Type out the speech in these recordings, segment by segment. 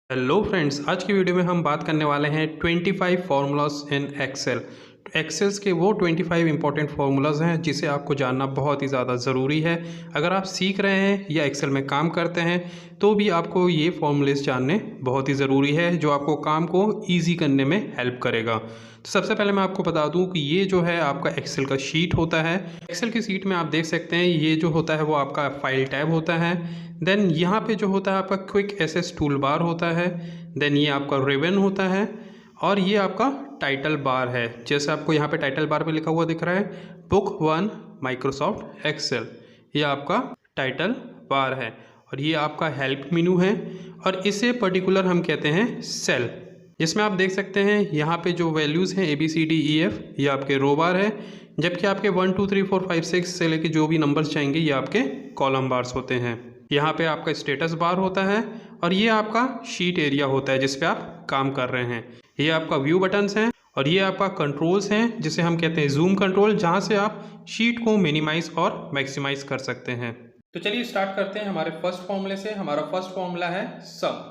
Hello friends, आज की video में हम बात करने वाले हैं 25 फार्मूलाज इन एक्सेल। एक्सेल्स के वो 25 इंपॉर्टेंट फार्मूलाज हैं जिसे आपको जानना बहुत ही ज़्यादा ज़रूरी है। अगर आप सीख रहे हैं या एक्सेल में काम करते हैं तो भी आपको ये फार्मूलेस जानने बहुत ही ज़रूरी है, जो आपको काम को ईजी करने में हेल्प करेगा। तो सबसे पहले मैं आपको बता दूं कि ये जो है आपका एक्सेल का शीट होता है। एक्सेल की शीट में आप देख सकते हैं ये जो होता है वो आपका फाइल टैब होता है। देन यहाँ पे जो होता है आपका क्विक एसेस टूल बार होता है। देन ये आपका रिबन होता है और ये आपका टाइटल बार है। जैसे आपको यहाँ पे टाइटल बार में लिखा हुआ दिख रहा है, बुक 1 माइक्रोसॉफ्ट एक्सेल, ये आपका टाइटल बार है। और ये आपका हेल्प मेनू है और इसे पर्टिकुलर हम कहते हैं सेल, जिसमें आप देख सकते हैं यहाँ पे जो वैल्यूज़ हैं ABCDEF ये आपके रो बार है, जबकि आपके 1 2 3 4 5 6 से लेके जो भी नंबर्स चाहेंगे ये आपके कॉलम बार्स होते हैं। यहाँ पे आपका स्टेटस बार होता है और ये आपका शीट एरिया होता है जिस पे आप काम कर रहे हैं। ये आपका व्यू बटन्स हैं और ये आपका कंट्रोल्स हैं जिसे हम कहते हैं जूम कंट्रोल, जहाँ से आप शीट को मिनिमाइज और मैक्सिमाइज कर सकते हैं। तो चलिए स्टार्ट करते हैं हमारे फर्स्ट फॉर्मूले से। हमारा फर्स्ट फॉर्मूला है सम।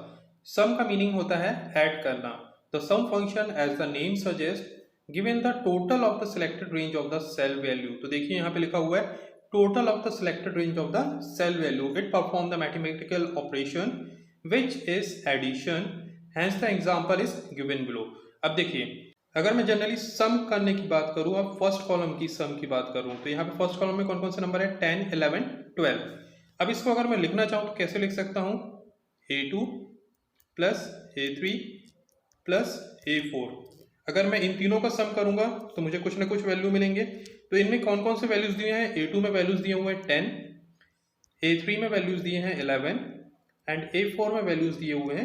सम का मीनिंग होता है ऐड करना। The sum function as the name suggest given the total of the selected range of the cell value. तो देखिए यहाँ पे लिखा हुआ है total of the selected range of the cell value. It perform the mathematical operation which is addition. Hence the example is given below. अब देखिए, अगर मैं जनरली सम करने की बात करूं, अब फर्स्ट कॉलम की सम की बात करूं, तो यहाँ पे फर्स्ट कॉलम में कौन कौन से नंबर है? 10, 11, 12। अब इसको अगर मैं लिखना चाहूँ तो कैसे लिख सकता हूँ? A2 plus A3 plus A4। अगर मैं इन तीनों का सम करूंगा तो मुझे कुछ ना कुछ वैल्यू मिलेंगे। तो इनमें कौन कौन से वैल्यूज दिए हैं? A2 में वैल्यूज दिए हुए हैं 10, A3 में वैल्यूज दिए हैं 11 एंड A4 में वैल्यूज दिए हुए हैं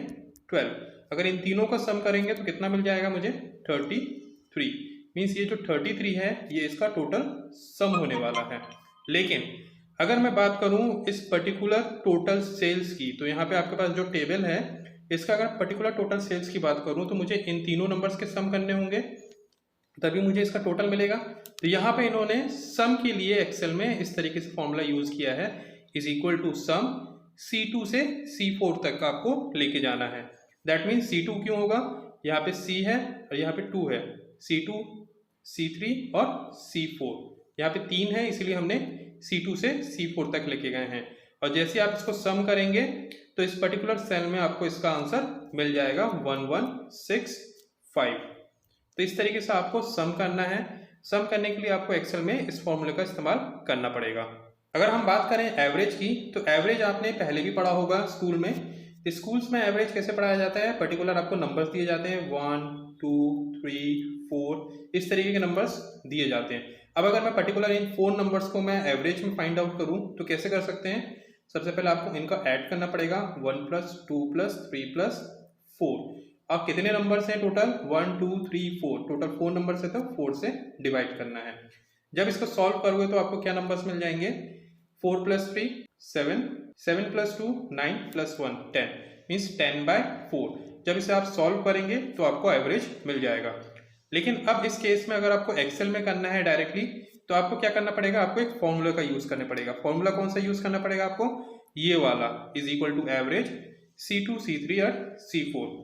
12। अगर इन तीनों का सम करेंगे तो कितना मिल जाएगा मुझे? 33। मीन्स ये जो 33 है ये इसका टोटल सम होने वाला है। लेकिन अगर मैं बात करूं इस पर्टिकुलर टोटल सेल्स की, तो यहाँ पे आपके पास जो टेबल है इसका अगर पर्टिकुलर टोटल सेल्स की बात करूं तो मुझे इन तीनों नंबर्स के सम करने होंगे, तभी मुझे इसका टोटल मिलेगा। तो यहाँ पे इन्होंने सम के लिए एक्सेल में इस तरीके से फॉर्मूला यूज किया है, is equal to some C2 से C4 तक आपको लेके जाना है। दैट मीन्स C2 क्यों होगा? यहाँ पे C है और यहाँ पे 2 है, C2 C3 और C4। यहाँ पे 3 है इसीलिए हमने C2 से C4 तक लेके गए हैं। और जैसे आप इसको सम करेंगे तो इस पर्टिकुलर सेल में आपको इसका आंसर मिल जाएगा 1165। तो इस तरीके से आपको सम करना है। सम करने के लिए आपको एक्सेल में इस फॉर्मूले का इस्तेमाल करना पड़ेगा। अगर हम बात करें एवरेज की, तो एवरेज आपने पहले भी पढ़ा होगा स्कूल में। स्कूल्स में एवरेज कैसे पढ़ाया जाता है? पर्टिकुलर आपको नंबर्स दिए जाते हैं 1 2 3 4, इस तरीके के नंबर्स दिए जाते हैं। अब अगर मैं पर्टिकुलर इन 4 नंबर्स को मैं एवरेज में फाइंड आउट करूं तो कैसे कर सकते हैं? सबसे पहले आपको इनका ऐड करना पड़ेगा, 1 प्लस 2 प्लस 3 प्लस 4। अब कितने नंबर्स हैं टोटल? 1 2 3 4, टोटल 4 नंबर्स है तो 4 से डिवाइड करना है। जब इसको सॉल्व करोगे तो आपको क्या नंबर्स मिल जाएंगे? 4 प्लस 3 7, 7 प्लस 2 9 प्लस 1 10, मीन्स 10/4। जब इसे आप सॉल्व करेंगे तो आपको एवरेज मिल जाएगा। लेकिन अब इस केस में अगर आपको एक्सेल में करना है डायरेक्टली, तो आपको क्या करना पड़ेगा? आपको एक फॉर्मूला का यूज करना पड़ेगा। फॉर्मूला कौन सा यूज करना पड़ेगा आपको? ये वाला, is equal to average C2 C3 और C4।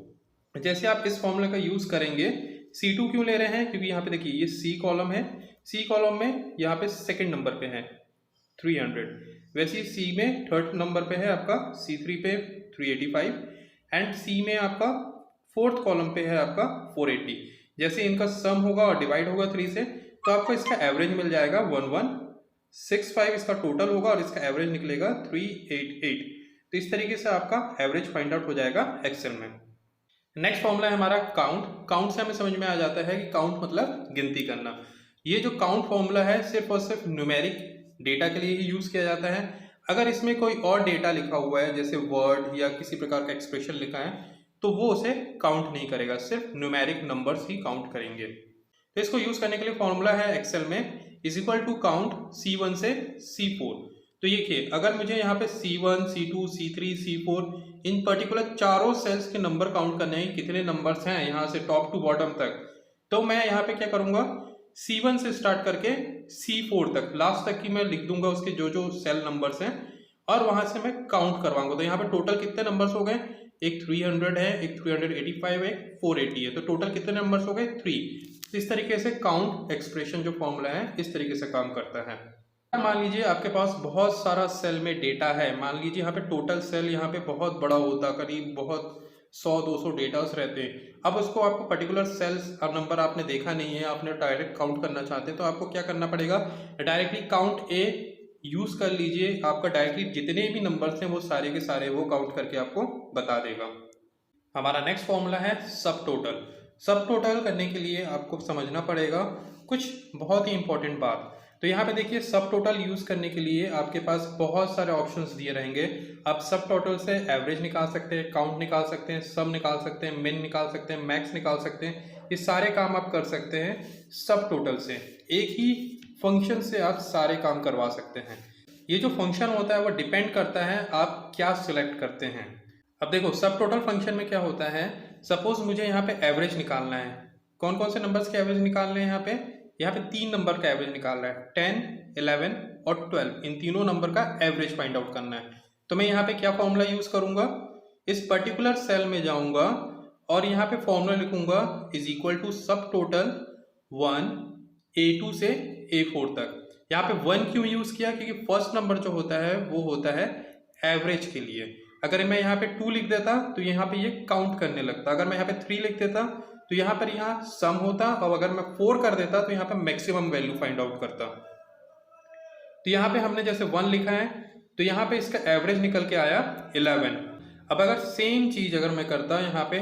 जैसे आप इस फॉर्मूला का यूज करेंगे, C2 क्यों ले रहे हैं? क्योंकि यहाँ पे देखिए ये C कॉलम है, C कॉलम में यहाँ पे सेकंड नंबर पे है 300, वैसे C में थर्ड नंबर पे है आपका, C3 पे 385 एंड C में आपका फोर्थ कॉलम पे है आपका 480। जैसे इनका सम होगा और डिवाइड होगा 3 से तो आपको इसका एवरेज मिल जाएगा 1165, इसका टोटल होगा और इसका एवरेज निकलेगा 388। तो इस तरीके से आपका एवरेज फाइंड आउट हो जाएगा एक्सेल में। नेक्स्ट फॉर्मूला है हमारा काउंट। काउंट से हमें समझ में आ जाता है कि काउंट मतलब गिनती करना। ये जो काउंट फॉर्मूला है सिर्फ और सिर्फ न्यूमेरिक डेटा के लिए ही यूज किया जाता है। अगर इसमें कोई और डेटा लिखा हुआ है जैसे वर्ड या किसी प्रकार का एक्सप्रेशन लिखा है तो वो उसे काउंट नहीं करेगा, सिर्फ न्यूमेरिक नंबर्स ही काउंट करेंगे। तो इसको यूज करने के लिए फॉर्मूला है एक्सेल में, is equal to count C1 से C4। तो ये देखिए, अगर मुझे यहाँ पे C1 C2 C3 C4 इन पर्टिकुलर चारों सेल्स के नंबर काउंट करने हैं, कितने नंबर्स हैं यहाँ से टॉप टू बॉटम तक, तो मैं यहाँ पे क्या करूंगा? C1 से स्टार्ट करके C4 तक, लास्ट तक की मैं लिख दूंगा उसके जो जो सेल नंबर्स हैं और वहां से मैं काउंट करवाऊंगा। तो यहाँ पे टोटल कितने नंबर्स हो गए? एक 300 है, एक 385 है, 480 है, तो टोटल कितने नंबर्स हो गए 3। इस तरीके से काउंट एक्सप्रेशन जो फॉर्मूला है इस तरीके से काम करता है। मान लीजिए आपके पास बहुत सारा सेल में डेटा है, मान लीजिए यहाँ पे टोटल सेल यहाँ पे बहुत बड़ा होता, करीब बहुत 100-200 डेटास रहते हैं। अब उसको आपको पर्टिकुलर सेल्स और नंबर आपने देखा नहीं है, आपने डायरेक्ट काउंट करना चाहते हैं, तो आपको क्या करना पड़ेगा, डायरेक्टली काउंट ए यूज कर लीजिए। आपका डायरेक्टली जितने भी नंबर्स हैं वो सारे के सारे वो काउंट करके आपको बता देगा। हमारा नेक्स्ट फॉर्मूला है सब टोटल। सब टोटल करने के लिए आपको समझना पड़ेगा कुछ बहुत ही इंपॉर्टेंट बात। तो यहाँ पे देखिए सब टोटल यूज करने के लिए आपके पास बहुत सारे ऑप्शंस दिए रहेंगे। आप सब टोटल से एवरेज निकाल सकते हैं, काउंट निकाल सकते हैं, सम निकाल सकते हैं, मिन निकाल सकते हैं, मैक्स निकाल सकते हैं। ये सारे काम आप कर सकते हैं सब टोटल से। एक ही फंक्शन से आप सारे काम करवा सकते हैं। ये जो फंक्शन होता है वो डिपेंड करता है आप क्या सिलेक्ट करते हैं। अब देखो सब टोटल फंक्शन में क्या होता है, सपोज मुझे यहाँ पे एवरेज निकालना है। कौन कौन से नंबर्स के एवरेज निकालने हैं यहाँ पे 3 नंबर का एवरेज निकालना है, 10, 11 और 12। इन तीनों नंबर का एवरेज फाइंड आउट करना है। तो मैं यहाँ पे क्या फॉर्मूला यूज करूंगा, इस पर्टिकुलर सेल में जाऊंगा और यहाँ पे फॉर्मूला लिखूंगा इज इक्वल टू सब टोटल 1 A2 से A4 तक। यहाँ पे 1 क्यों यूज किया, क्योंकि फर्स्ट नंबर जो होता है वो होता है एवरेज के लिए। अगर मैं यहाँ पे 2 लिख देता तो यहाँ पे ये काउंट करने लगता, अगर मैं यहाँ पे 3 लिख देता तो यहाँ पर यहाँ सम होता, और अगर मैं 4 कर देता तो यहाँ पे मैक्सिमम वैल्यू फाइंड आउट करता। तो यहाँ पे हमने जैसे 1 लिखा है तो यहाँ पे इसका एवरेज निकल के आया 11। अब अगर सेम चीज अगर मैं करता यहाँ पे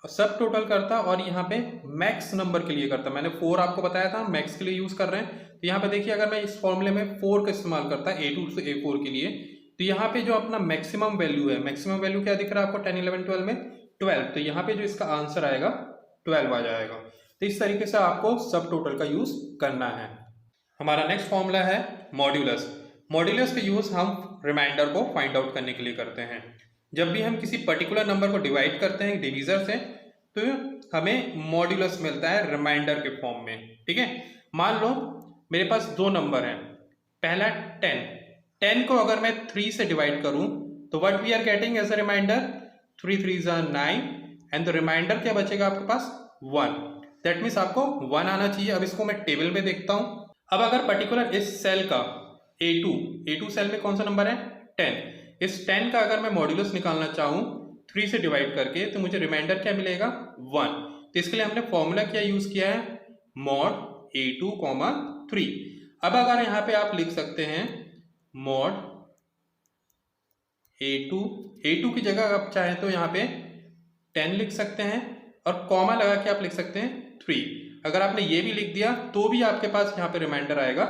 सब टोटल करता और यहाँ पे मैक्स नंबर के लिए करता, मैंने 4 आपको बताया था मैक्स के लिए यूज कर रहे हैं। तो यहाँ पे देखिए अगर मैं इस फॉर्मूले में 4 का इस्तेमाल करता A2 से A4 के लिए, तो यहाँ पे जो अपना मैक्सिमम वैल्यू है, मैक्सिमम वैल्यू क्या दिख रहा है आपको 10, 11, 12 में 12, तो यहाँ पे जो इसका आंसर आएगा 12 आ जाएगा। तो इस तरीके से आपको सब टोटल का यूज करना है। हमारा नेक्स्ट फॉर्मूला है मॉड्यूलस। मॉड्यूलस का यूज हम रिमाइंडर को फाइंड आउट करने के लिए करते हैं। जब भी हम किसी पर्टिकुलर नंबर को डिवाइड करते हैं डिवीजर से तो हमें मॉड्यूलस मिलता है रिमाइंडर के फॉर्म में। ठीक है, मान लो मेरे पास 2 नंबर हैं, पहला 10 को अगर मैं 3 से डिवाइड करूं तो what we are getting as a remainder 3 3 9 and the remainder क्या बचेगा आपके पास 1। दैट मीन्स आपको 1 आना चाहिए। अब इसको मैं टेबल में देखता हूं। अब अगर पर्टिकुलर इस सेल का A2 सेल में कौन सा नंबर है 10, इस 10 का अगर मैं मॉड्यूलस निकालना चाहूं 3 से डिवाइड करके तो मुझे रिमाइंडर क्या मिलेगा 1। तो इसके लिए हमने फॉर्मूला क्या यूज किया है मॉड A2, 3। अब अगर यहाँ पे आप लिख सकते हैं मॉड A2 की जगह आप चाहें तो यहाँ पे 10 लिख सकते हैं और कॉमा लगा के आप लिख सकते हैं 3। अगर आपने ये भी लिख दिया तो भी आपके पास यहाँ पे रिमाइंडर आएगा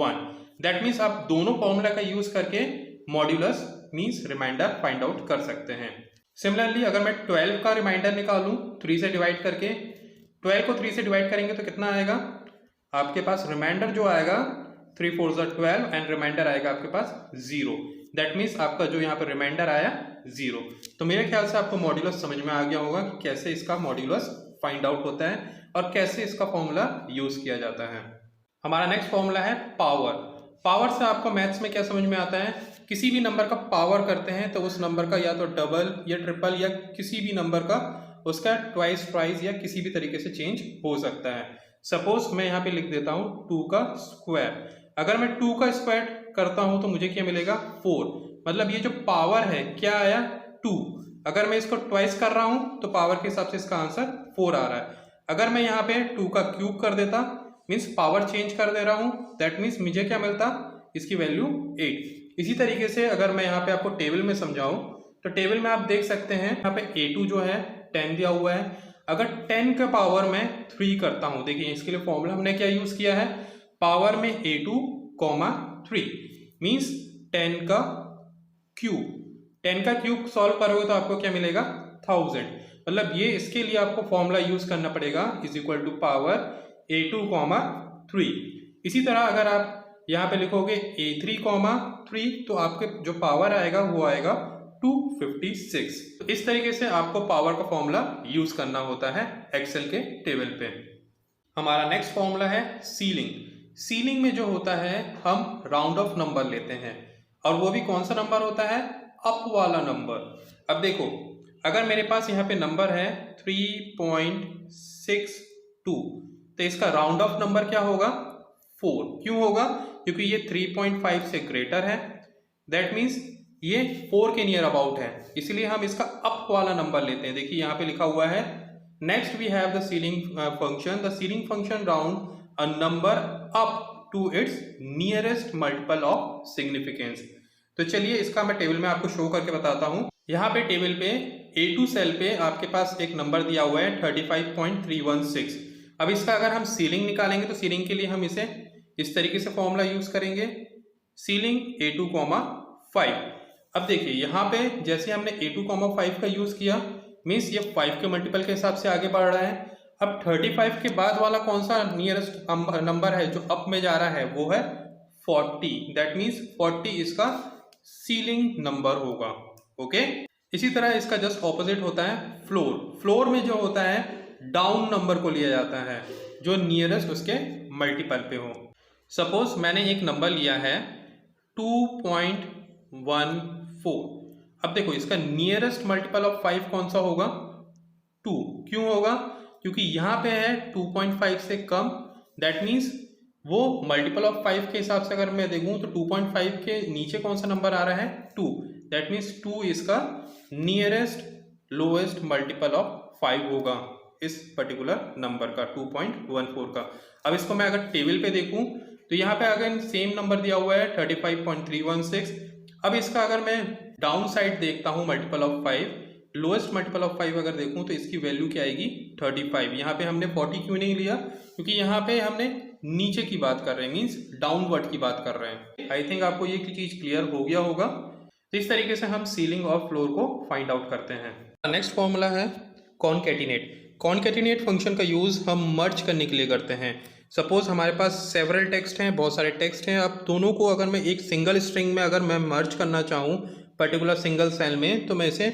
1। दैट मीन्स आप दोनों फॉर्मूला का यूज करके modulus means remainder find out कर सकते हैं। सिमिलरली अगर मैं 12 का रिमाइंडर निकालूं 3 से डिवाइड करके, 12 को 3 से डिवाइड करेंगे तो कितना आएगा आपके पास रिमाइंडर जो आएगा 3 4 12 एंड रिमाइंडर आएगा आपके पास 0। दैट मीन्स आपका जो यहाँ पर रिमाइंडर आया 0। तो मेरे ख्याल से आपको मॉड्यूलस समझ में आ गया होगा कि कैसे इसका मॉड्यूलस फाइंड आउट होता है और कैसे इसका फॉर्मूला यूज किया जाता है। हमारा नेक्स्ट फॉर्मूला है पावर। पावर से आपको मैथ्स में क्या समझ में आता है, किसी भी नंबर का पावर करते हैं तो उस नंबर का या तो डबल या ट्रिपल या किसी भी नंबर का उसका ट्वाइस ट्राइस या किसी भी तरीके से चेंज हो सकता है। सपोज मैं यहाँ पे लिख देता हूँ 2 का स्क्वायर। अगर मैं 2 का स्क्वायर करता हूँ तो मुझे क्या मिलेगा 4। मतलब ये जो पावर है क्या आया 2। अगर मैं इसको ट्वाइस कर रहा हूँ तो पावर के हिसाब से इसका आंसर 4 आ रहा है। अगर मैं यहाँ पे 2 का क्यूब कर देता मीन्स पावर चेंज कर दे रहा हूँ, दैट मीन्स मुझे क्या मिलता इसकी वैल्यू 8। इसी तरीके से अगर मैं यहाँ पे आपको टेबल में समझाऊं तो टेबल में आप देख सकते हैं यहाँ पे A2 जो है 10 दिया हुआ है। अगर 10 का पावर में 3 करता हूं, देखिए इसके लिए फॉर्मूला हमने क्या यूज किया है पावर में A2, 3 मीन्स 10 का क्यूब। 10 का क्यूब सॉल्व करोगे तो आपको क्या मिलेगा 1000। मतलब ये इसके लिए आपको फॉर्मूला यूज करना पड़ेगा is equal to power A2, 3। इसी तरह अगर आप यहाँ पे लिखोगे A3, 3 तो आपके जो पावर आएगा वो आएगा 256। तो इस तरीके से आपको पावर का फॉर्मूला यूज करना होता है एक्सेल के टेबल पे। हमारा नेक्स्ट फॉर्मूला है सीलिंग। सीलिंग में जो होता है हम राउंड ऑफ नंबर लेते हैं और वो भी कौन सा नंबर होता है अप वाला नंबर। अब देखो अगर मेरे पास यहाँ पे नंबर है 3.62 तो इसका राउंड ऑफ नंबर क्या होगा 4। क्यों होगा? क्योंकि ये 3.5 से ग्रेटर है, दैट मीन्स ये 4 के नियर अबाउट है, इसलिए हम इसका अप वाला नंबर लेते हैं। देखिए यहाँ पे लिखा हुआ है next we have the ceiling function, the ceiling function round a number up to its nearest multiple of significance. तो चलिए इसका मैं टेबल में आपको शो करके बताता हूँ। यहाँ पे टेबल पे A2 सेल पे आपके पास एक नंबर दिया हुआ है 35.316। अब इसका अगर हम सीलिंग निकालेंगे तो सीलिंग के लिए हम इसे इस तरीके से फॉर्मूला यूज करेंगे, सीलिंग A2, 5। अब देखिए यहाँ पे जैसे हमने A2, 5 का यूज किया मीन्स ये 5 के मल्टीपल के हिसाब से आगे बढ़ रहा है। अब 35 के बाद वाला कौन सा नियरेस्ट नंबर है जो अप में जा रहा है वो है 40, दैट मीन्स 40 इसका सीलिंग नंबर होगा। ओके, इसी तरह इसका जस्ट ऑपोजिट होता है फ्लोर। फ्लोर में जो होता है डाउन नंबर को लिया जाता है जो नियरेस्ट उसके मल्टीपल पे हो। सपोज मैंने एक नंबर लिया है 2.14। अब देखो इसका नियरेस्ट मल्टीपल ऑफ 5 कौन सा होगा 2। क्यों होगा? क्योंकि यहाँ पे है 2.5 से कम, दैट मीन्स वो मल्टीपल ऑफ 5 के हिसाब से अगर मैं देखूं तो 2.5 के नीचे कौन सा नंबर आ रहा है 2, दैट मीन्स 2 इसका नियरेस्ट लोएस्ट मल्टीपल ऑफ 5 होगा इस पर्टिकुलर नंबर का 2.14 का। अब इसको मैं अगर टेबल पे देखूं तो यहाँ पे अगर सेम नंबर दिया हुआ है 35.316। अब इसका अगर मैं डाउन साइड देखता हूँ multiple of 5, lowest multiple of 5 अगर देखूं तो इसकी वैल्यू क्या आएगी 35। यहाँ पे हमने 40 क्यों नहीं लिया? क्योंकि यहाँ पे हमने नीचे की बात कर रहे हैं, मीन्स डाउनवर्ड की बात कर रहे हैं। आई थिंक आपको ये चीज क्लियर हो गया होगा। तो इस तरीके से हम सीलिंग और फ्लोर को फाइंड आउट करते हैं। नेक्स्ट फॉर्मूला है कॉनकैटिनेट। कॉनकैटिनेट फंक्शन का यूज हम मर्ज करने के लिए करते हैं। सपोज हमारे पास सेवरल टेक्स्ट हैं, बहुत सारे टेक्स्ट हैं। अब दोनों को अगर मैं एक सिंगल स्ट्रिंग में अगर मैं मर्ज करना चाहूँ पर्टिकुलर सिंगल सेल में तो मैं इसे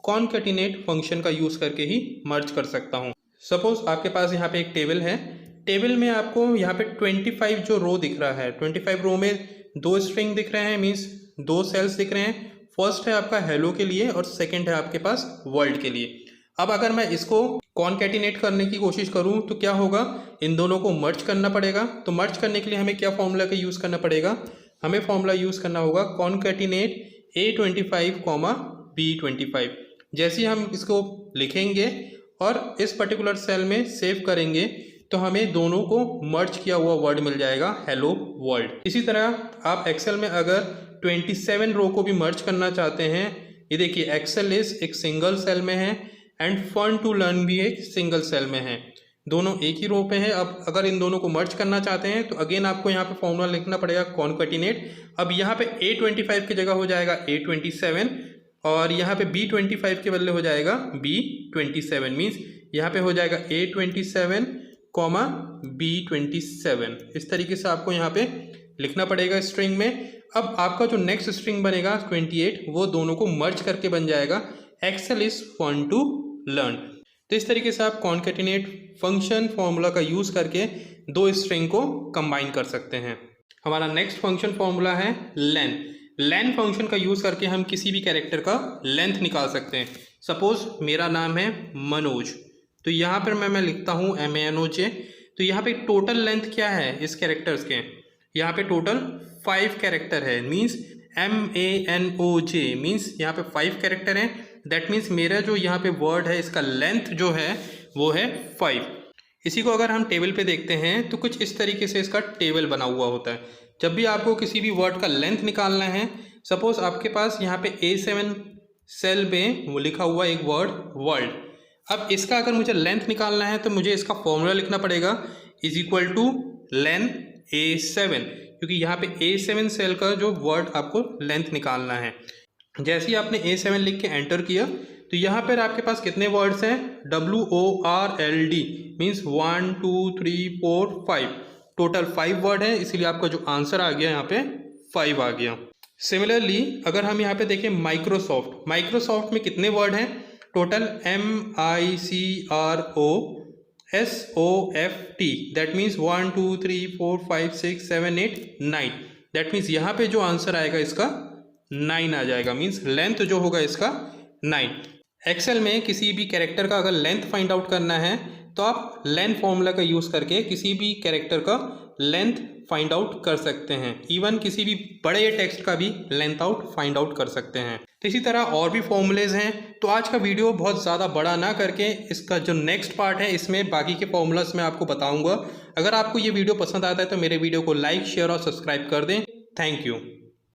कॉनकैटिनेट फंक्शन का यूज करके ही मर्ज कर सकता हूँ। सपोज आपके पास यहाँ पे एक टेबल है, टेबल में आपको यहाँ पे 25 जो रो दिख रहा है, 25 रो में 2 स्ट्रिंग दिख रहे हैं, मीन्स 2 सेल्स दिख रहे हैं। फर्स्ट है आपका हेलो के लिए और सेकंड है आपके पास वर्ल्ड के लिए। अब अगर मैं इसको कॉनकैटिनेट करने की कोशिश करूं तो क्या होगा, इन दोनों को मर्ज करना पड़ेगा। तो मर्ज करने के लिए हमें क्या फॉर्मूला का यूज़ करना पड़ेगा? हमें फॉर्मूला यूज़ करना होगा कॉनकैटिनेट A25, B25। जैसे ही हम इसको लिखेंगे और इस पर्टिकुलर सेल में सेव करेंगे तो हमें दोनों को मर्ज किया हुआ वर्ड मिल जाएगा हेलो वर्ल्ड। इसी तरह आप एक्सेल में अगर 27 रो को भी मर्ज करना चाहते हैं, ये देखिए एक्सेल इज एक सिंगल सेल में है एंड फन टू लर्न भी एक सिंगल सेल में है, दोनों एक ही रो पे हैं। अब अगर इन दोनों को मर्ज करना चाहते हैं तो अगेन आपको यहाँ पे फॉर्मूला लिखना पड़ेगा कॉनकैटिनेट। अब यहाँ पे A25 की जगह हो जाएगा A27 और यहाँ पे B25 के बदले हो जाएगा B27, मीन्स यहाँ पे हो जाएगा A27, B27। इस तरीके से आपको यहाँ पे लिखना पड़ेगा स्ट्रिंग में। अब आपका जो नेक्स्ट स्ट्रिंग बनेगा 28 वो दोनों को मर्ज करके बन जाएगा Excel is fun to learn. तो इस तरीके से आप कॉनकैटिनेट फंक्शन फॉर्मूला का यूज करके 2 स्ट्रिंग को कंबाइन कर सकते हैं। हमारा नेक्स्ट फंक्शन फॉर्मूला है लेंथ। लेंथ फंक्शन का यूज करके हम किसी भी कैरेक्टर का लेंथ निकाल सकते हैं। सपोज मेरा नाम है मनोज, तो यहाँ पर मैं लिखता हूँ MANOJ। तो यहाँ पे टोटल लेंथ क्या है इस कैरेक्टर्स के? यहाँ पे टोटल 5 कैरेक्टर है, मीन्स MANOJ, मीन्स यहाँ पे 5 कैरेक्टर हैं। दैट मीन्स मेरा जो यहाँ पे वर्ड है इसका लेंथ जो है वो है 5। इसी को अगर हम टेबल पे देखते हैं तो कुछ इस तरीके से इसका टेबल बना हुआ होता है। जब भी आपको किसी भी वर्ड का लेंथ निकालना है, सपोज आपके पास यहाँ पे A7 सेल में वो लिखा हुआ एक वर्ड वर्ल्ड। अब इसका अगर मुझे लेंथ निकालना है तो मुझे इसका फॉर्मूला लिखना पड़ेगा is equal to length A7, क्योंकि यहाँ पे A7 सेल का जो वर्ड आपको लेंथ निकालना है। जैसे ही आपने A7 लिख के एंटर किया तो यहाँ पर आपके पास कितने वर्ड्स हैं? WORLD, मीन्स 1 2 3 4 5, टोटल 5 वर्ड है, इसीलिए आपका जो आंसर आ गया यहाँ पे 5 आ गया। सिमिलरली अगर हम यहाँ पे देखें माइक्रोसॉफ्ट, माइक्रोसॉफ्ट में कितने वर्ड हैं? Total MICROSOFT, that means 1 2 3 4 5 6 7 8 9। That means यहाँ पे जो आंसर आएगा इसका 9 आ जाएगा, मीन्स लेंथ जो होगा इसका 9। एक्सेल में किसी भी कैरेक्टर का अगर लेंथ फाइंड आउट करना है तो आप लेन फॉर्मूला का यूज़ करके किसी भी कैरेक्टर का लेंथ फाइंड आउट कर सकते हैं। इवन किसी भी बड़े टेक्स्ट का भी लेंथ आउट फाइंड आउट कर सकते हैं। तो इसी तरह और भी फॉर्मूलेज हैं। तो आज का वीडियो बहुत ज़्यादा बड़ा ना करके इसका जो नेक्स्ट पार्ट है इसमें बाकी के फॉर्मूलाज मैं आपको बताऊंगा। अगर आपको ये वीडियो पसंद आता है तो मेरे वीडियो को लाइक, शेयर और सब्सक्राइब कर दें। Thank you.